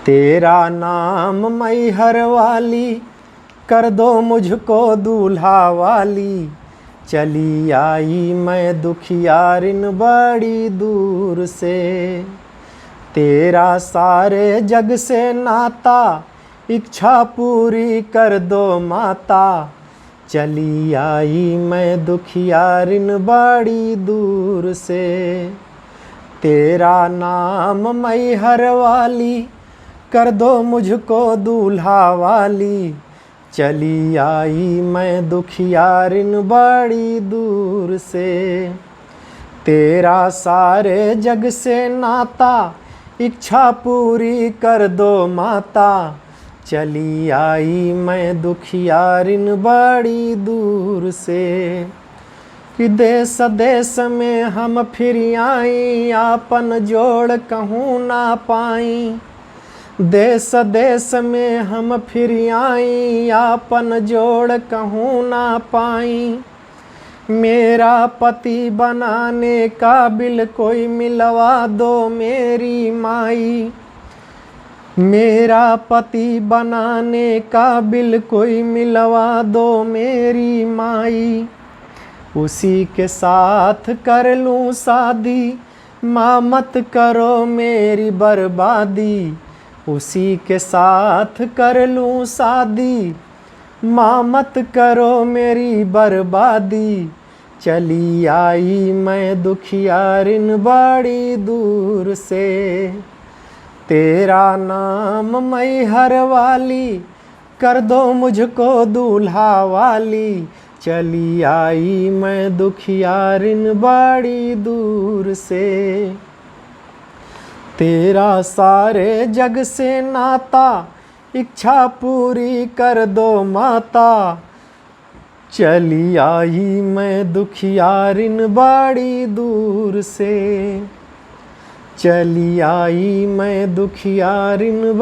तेरा नाम मैहर वाली, कर दो मुझको दूल्हा वाली। चली आई मैं दुखियारिन बड़ी दूर से। तेरा सारे जग से नाता, इच्छा पूरी कर दो माता। चली आई मैं दुखियारिन बड़ी दूर से। तेरा नाम मैहर वाली, कर दो मुझको दूल्हा वाली। चली आई मैं दुखियारिन बड़ी दूर से। तेरा सारे जग से नाता, इच्छा पूरी कर दो माता। चली आई मैं दुखियारिन बड़ी दूर से। कि देश देश में हम फिर आई, आपन जोड़ कहूँ ना पाई। देश देश में हम फिर आई, आपन जोड़ कहूँ ना पाई। मेरा पति बनाने काबिल कोई मिलवा दो मेरी माई। मेरा पति बनाने काबिल कोई मिलवा दो मेरी माई। उसी के साथ कर लूँ शादी, माँ मत करो मेरी बर्बादी। उसी के साथ कर लूँ शादी, माँ मत करो मेरी बर्बादी। चली आई मैं दुखियारिन बड़ी दूर से। तेरा नाम मैहर वाली, कर दो मुझको दूल्हा वाली। चली आई मैं दुखियारिन बड़ी दूर से। तेरा सारे जग से नाता, इच्छा पूरी कर दो माता। चली आई मैं दुखियारिन बड़ी दूर से। चली आई मैं दुखियारिन